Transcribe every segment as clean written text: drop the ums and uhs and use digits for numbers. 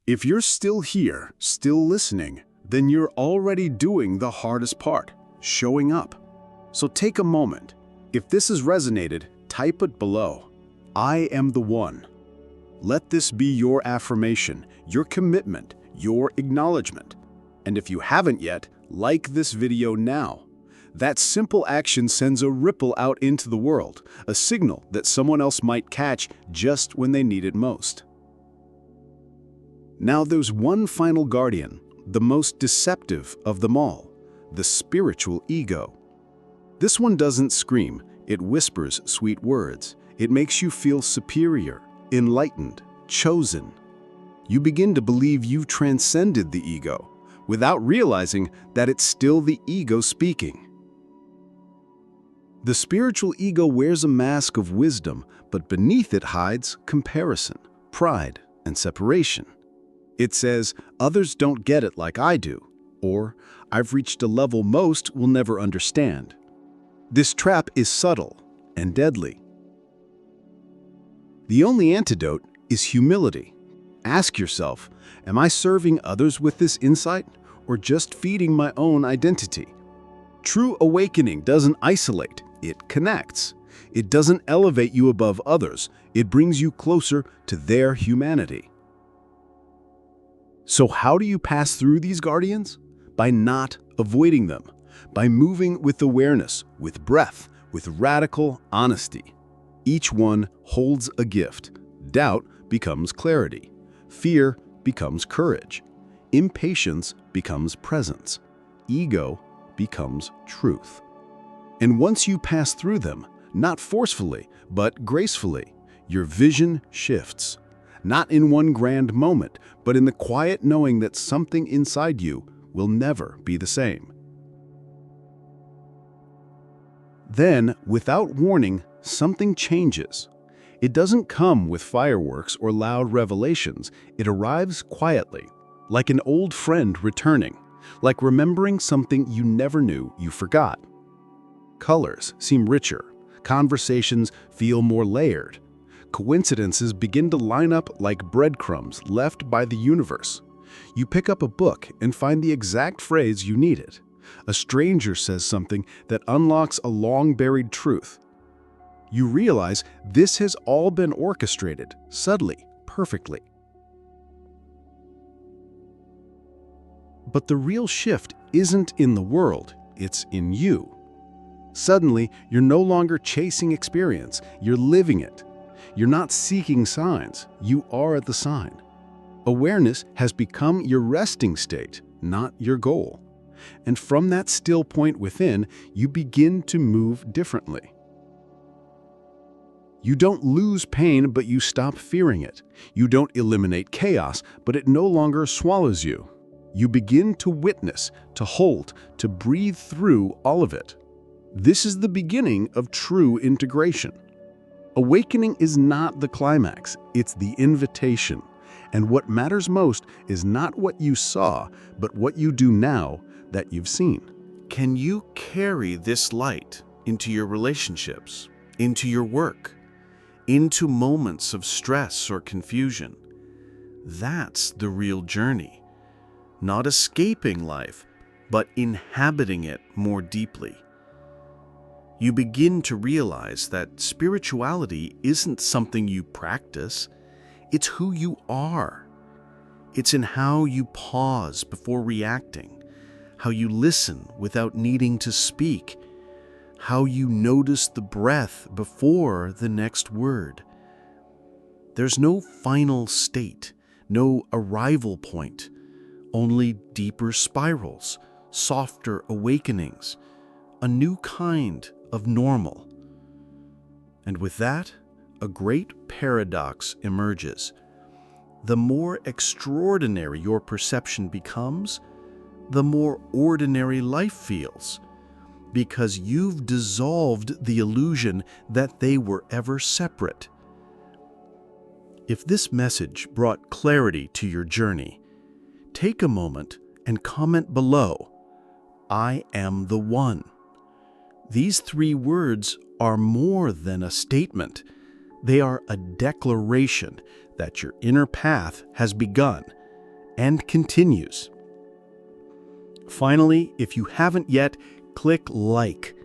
If you're still here, still listening, then you're already doing the hardest part, showing up. So take a moment. If this has resonated, type it below. I am the one. Let this be your affirmation, your commitment, your acknowledgement. And if you haven't yet, like this video now. That simple action sends a ripple out into the world, a signal that someone else might catch just when they need it most. Now there's one final guardian, the most deceptive of them all, the spiritual ego. This one doesn't scream, it whispers sweet words. It makes you feel superior, enlightened, chosen. You begin to believe you've transcended the ego, without realizing that it's still the ego speaking. The spiritual ego wears a mask of wisdom, but beneath it hides comparison, pride, and separation. It says, others don't get it like I do, or I've reached a level most will never understand. This trap is subtle and deadly. The only antidote is humility. Ask yourself, am I serving others with this insight, or just feeding my own identity? True awakening doesn't isolate, it connects. It doesn't elevate you above others, it brings you closer to their humanity. So how do you pass through these guardians? By not avoiding them, by moving with awareness, with breath, with radical honesty. Each one holds a gift. Doubt becomes clarity. Fear becomes courage. Impatience becomes presence. Ego becomes truth. And once you pass through them, not forcefully, but gracefully, your vision shifts. Not in one grand moment, but in the quiet knowing that something inside you will never be the same. Then, without warning, something changes. It doesn't come with fireworks or loud revelations. It arrives quietly, like an old friend returning, like remembering something you never knew you forgot. Colors seem richer. Conversations feel more layered. Coincidences begin to line up like breadcrumbs left by the universe. You pick up a book and find the exact phrase you needed. A stranger says something that unlocks a long-buried truth. You realize this has all been orchestrated, subtly, perfectly. But the real shift isn't in the world, it's in you. Suddenly, you're no longer chasing experience, you're living it. You're not seeking signs, you are the sign. Awareness has become your resting state, not your goal. And from that still point within, you begin to move differently. You don't lose pain, but you stop fearing it. You don't eliminate chaos, but it no longer swallows you. You begin to witness, to hold, to breathe through all of it. This is the beginning of true integration. Awakening is not the climax, it's the invitation. And what matters most is not what you saw, but what you do now that you've seen. Can you carry this light into your relationships, into your work, into moments of stress or confusion? That's the real journey. Not escaping life, but inhabiting it more deeply. You begin to realize that spirituality isn't something you practice, it's who you are. It's in how you pause before reacting, how you listen without needing to speak, how you notice the breath before the next word. There's no final state, no arrival point, only deeper spirals, softer awakenings, a new kind of normal. And with that, a great paradox emerges. The more extraordinary your perception becomes, the more ordinary life feels, because you've dissolved the illusion that they were ever separate. If this message brought clarity to your journey, take a moment and comment below, I am the one. These 3 words are more than a statement. They are a declaration that your inner path has begun, and continues. Finally, if you haven't yet, click like.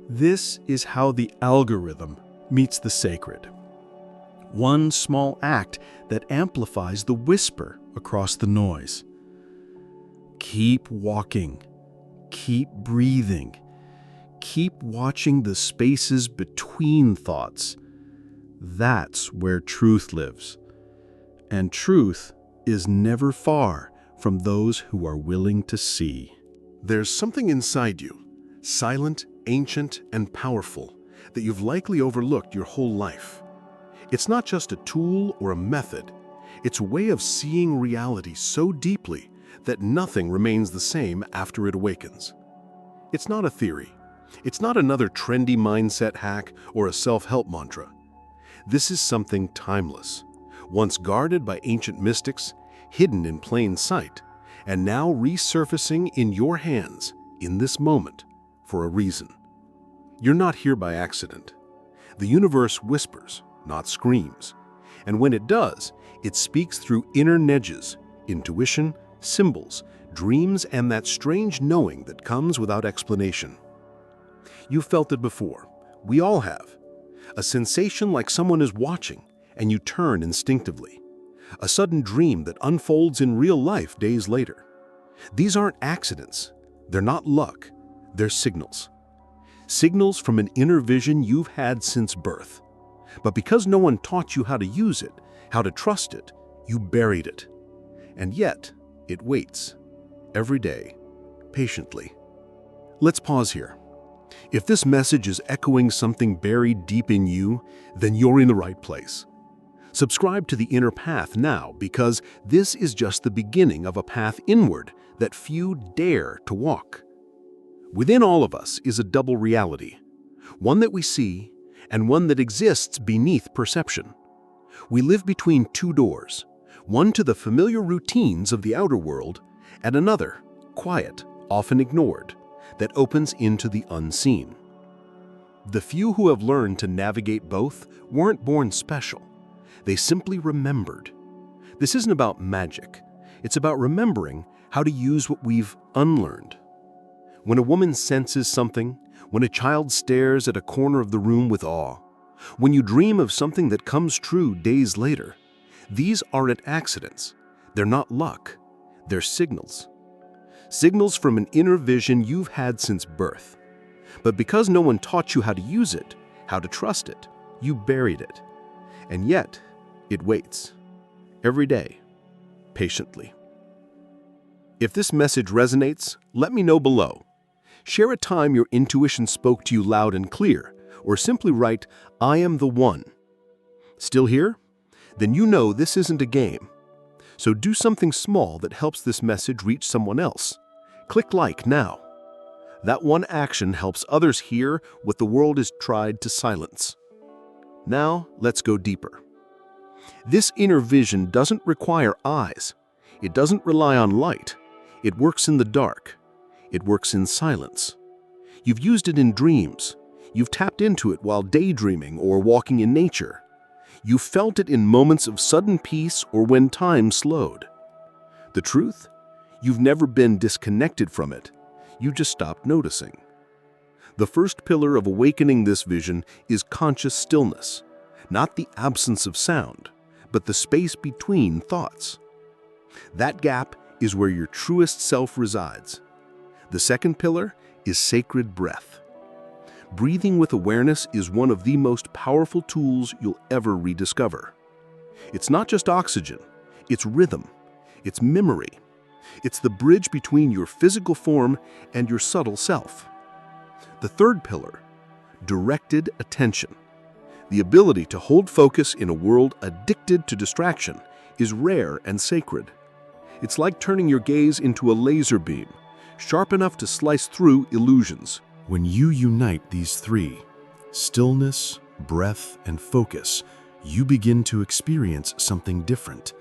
This is how the algorithm meets the sacred. One small act that amplifies the whisper across the noise. Keep walking. Keep breathing. Keep watching the spaces between thoughts. That's where truth lives. And truth is never far from those who are willing to see. There's something inside you, silent, ancient, and powerful, that you've likely overlooked your whole life. It's not just a tool or a method. It's a way of seeing reality so deeply that nothing remains the same after it awakens. It's not a theory. It's not another trendy mindset hack or a self-help mantra. This is something timeless, once guarded by ancient mystics, hidden in plain sight, and now resurfacing in your hands in this moment for a reason. You're not here by accident. The universe whispers, not screams. And when it does, it speaks through inner nudges, intuition, symbols, dreams, and that strange knowing that comes without explanation. You've felt it before. We all have. A sensation like someone is watching, and you turn instinctively. A sudden dream that unfolds in real life days later. These aren't accidents. They're not luck. They're signals. Signals from an inner vision you've had since birth. But because no one taught you how to use it, how to trust it, you buried it. And yet, it waits. Every day. Patiently. Let's pause here. If this message is echoing something buried deep in you, then you're in the right place. Subscribe to the Inner Path now, because this is just the beginning of a path inward that few dare to walk. Within all of us is a double reality, one that we see and one that exists beneath perception. We live between two doors, one to the familiar routines of the outer world, and another, quiet, often ignored, that opens into the unseen. The few who have learned to navigate both weren't born special. They simply remembered. This isn't about magic. It's about remembering how to use what we've unlearned. When a woman senses something, when a child stares at a corner of the room with awe, when you dream of something that comes true days later, these aren't accidents. They're not luck. They're signals. Signals from an inner vision you've had since birth. But because no one taught you how to use it, how to trust it, you buried it. And yet, it waits. Every day. Patiently. If this message resonates, let me know below. Share a time your intuition spoke to you loud and clear, or simply write, "I am the one." Still here? Then you know this isn't a game. So do something small that helps this message reach someone else. Click like now. That one action helps others hear what the world has tried to silence. Now, let's go deeper. This inner vision doesn't require eyes. It doesn't rely on light. It works in the dark. It works in silence. You've used it in dreams. You've tapped into it while daydreaming or walking in nature. You've felt it in moments of sudden peace or when time slowed. The truth? You've never been disconnected from it. You just stopped noticing. The first pillar of awakening this vision is conscious stillness, not the absence of sound, but the space between thoughts. That gap is where your truest self resides. The second pillar is sacred breath. Breathing with awareness is one of the most powerful tools you'll ever rediscover. It's not just oxygen, it's rhythm, it's memory. It's the bridge between your physical form and your subtle self. The third pillar, directed attention. The ability to hold focus in a world addicted to distraction is rare and sacred. It's like turning your gaze into a laser beam, sharp enough to slice through illusions. When you unite these three, stillness, breath, and focus, you begin to experience something different.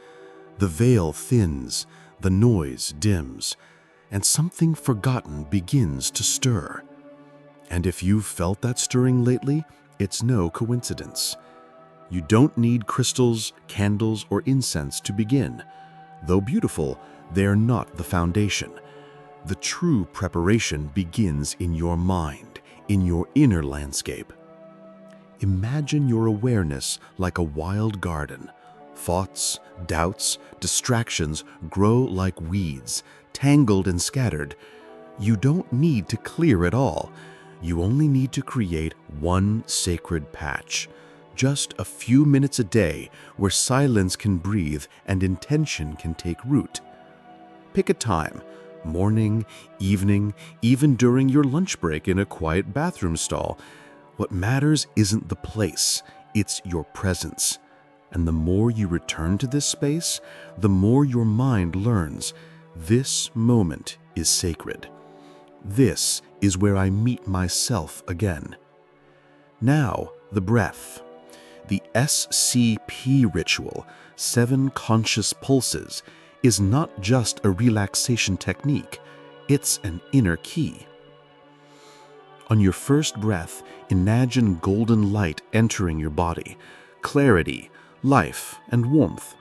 The veil thins, the noise dims, and something forgotten begins to stir. And if you've felt that stirring lately, it's no coincidence. You don't need crystals, candles, or incense to begin. Though beautiful, they're not the foundation. The true preparation begins in your mind, in your inner landscape. Imagine your awareness like a wild garden. Thoughts, doubts, distractions grow like weeds, tangled and scattered. You don't need to clear it all. You only need to create one sacred patch. Just a few minutes a day where silence can breathe and intention can take root. Pick a time, morning, evening, even during your lunch break in a quiet bathroom stall. What matters isn't the place, it's your presence. And the more you return to this space, the more your mind learns. This moment is sacred. This is where I meet myself again. Now, the breath. The SCP ritual, 7 conscious pulses, is not just a relaxation technique, it's an inner key. On your first breath, imagine golden light entering your body, clarity, life, and warmth.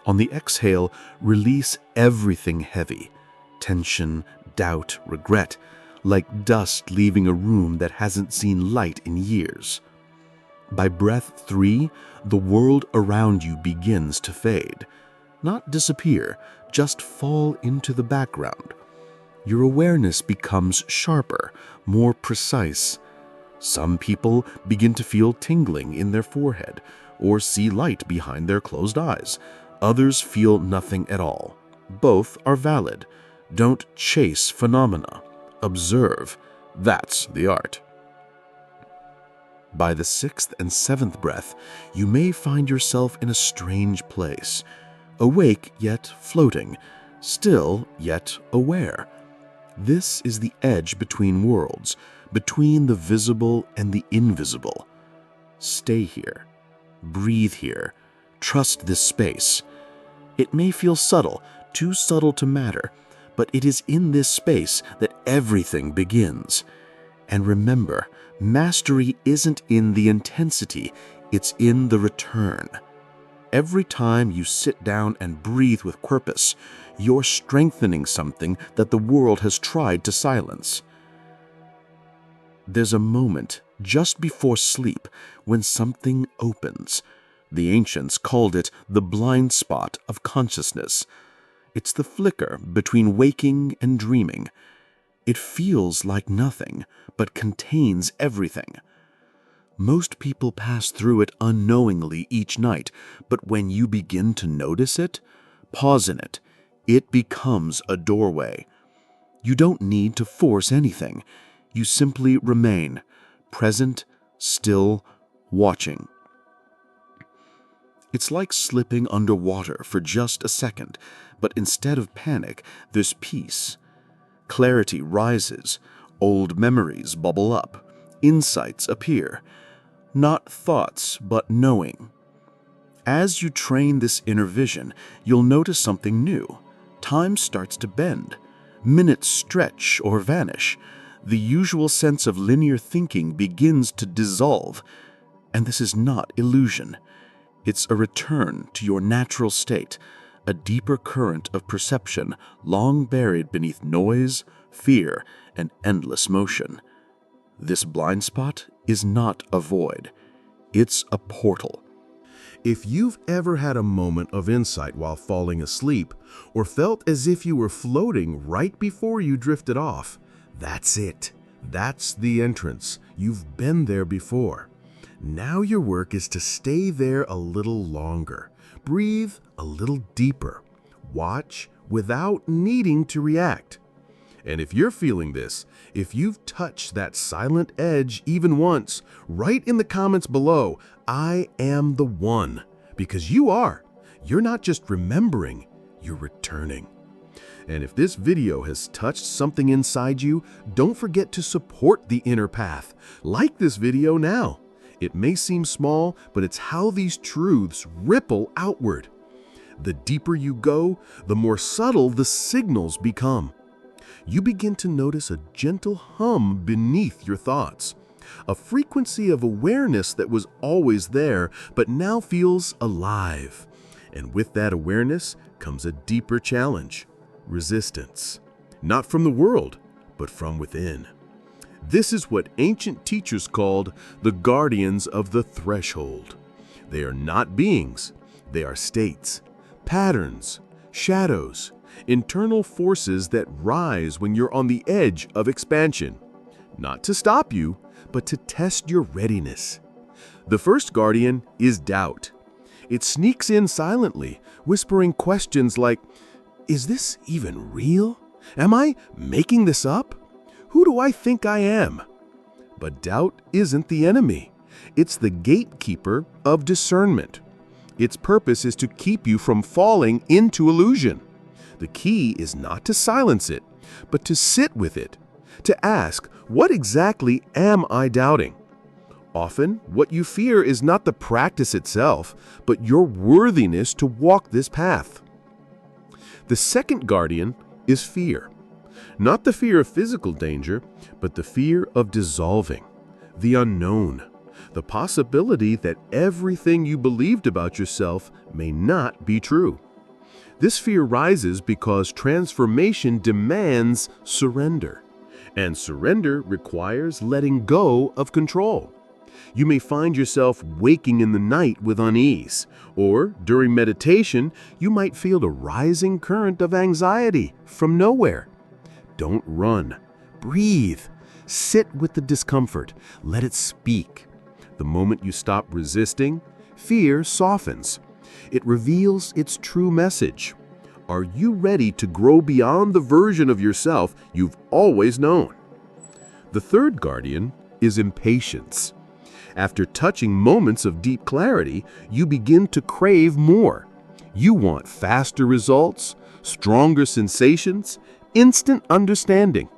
On the exhale, release everything heavy, tension, doubt, regret, like dust leaving a room that hasn't seen light in years. By breath 3, the world around you begins to fade. Not disappear, just fall into the background. Your awareness becomes sharper, more precise. Some people begin to feel tingling in their forehead or see light behind their closed eyes. Others feel nothing at all. Both are valid. Don't chase phenomena. Observe. That's the art. By the 6th and 7th breath, you may find yourself in a strange place, awake yet floating, still yet aware. This is the edge between worlds, between the visible and the invisible. Stay here. Breathe here. Trust this space. It may feel subtle, too subtle to matter, but it is in this space that everything begins. And remember, mastery isn't in the intensity, it's in the return. Every time you sit down and breathe with purpose, you're strengthening something that the world has tried to silence. There's a moment just before sleep when something opens. The ancients called it the blind spot of consciousness. It's the flicker between waking and dreaming. It feels like nothing, but contains everything. Most people pass through it unknowingly each night, but when you begin to notice it, pause in it, it becomes a doorway. You don't need to force anything. You simply remain, present, still, watching. It's like slipping underwater for just a second, but instead of panic, there's peace. Clarity rises, old memories bubble up, insights appear. Not thoughts, but knowing. As you train this inner vision, you'll notice something new. Time starts to bend. Minutes stretch or vanish. The usual sense of linear thinking begins to dissolve. And this is not illusion. It's a return to your natural state, a deeper current of perception long buried beneath noise, fear, and endless motion. This blind spot is not a void. It's a portal. If you've ever had a moment of insight while falling asleep, or felt as if you were floating right before you drifted off, that's it. That's the entrance. You've been there before. Now your work is to stay there a little longer. Breathe a little deeper. Watch without needing to react. And if you're feeling this, if you've touched that silent edge even once, write in the comments below, I am the one. Because you are. You're not just remembering, you're returning. And if this video has touched something inside you, don't forget to support the inner path. Like this video now. It may seem small, but it's how these truths ripple outward. The deeper you go, the more subtle the signals become. You begin to notice a gentle hum beneath your thoughts, a frequency of awareness that was always there, but now feels alive. And with that awareness comes a deeper challenge: resistance. Not from the world, but from within. This is what ancient teachers called the guardians of the threshold. They are not beings, they are states, patterns, shadows, internal forces that rise when you're on the edge of expansion. Not to stop you, but to test your readiness. The first guardian is doubt. It sneaks in silently, whispering questions like, "Is this even real? Am I making this up? Who do I think I am?" But doubt isn't the enemy. It's the gatekeeper of discernment. Its purpose is to keep you from falling into illusion. The key is not to silence it, but to sit with it, to ask, what exactly am I doubting? Often, what you fear is not the practice itself, but your worthiness to walk this path. The second guardian is fear. Not the fear of physical danger, but the fear of dissolving, the unknown, the possibility that everything you believed about yourself may not be true. This fear rises because transformation demands surrender, and surrender requires letting go of control. You may find yourself waking in the night with unease, or during meditation, you might feel a rising current of anxiety from nowhere. Don't run. Breathe. Sit with the discomfort. Let it speak. The moment you stop resisting, fear softens. It reveals its true message. Are you ready to grow beyond the version of yourself you've always known? The third guardian is impatience. After touching moments of deep clarity, you begin to crave more. You want faster results, stronger sensations, instant understanding.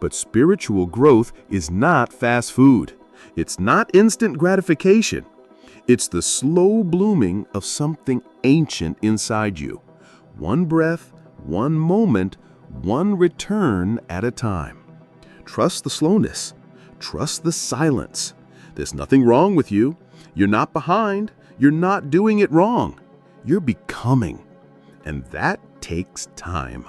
But spiritual growth is not fast food. It's not instant gratification. It's the slow blooming of something ancient inside you. One breath, one moment, one return at a time. Trust the slowness. Trust the silence. There's nothing wrong with you. You're not behind. You're not doing it wrong. You're becoming. And that takes time.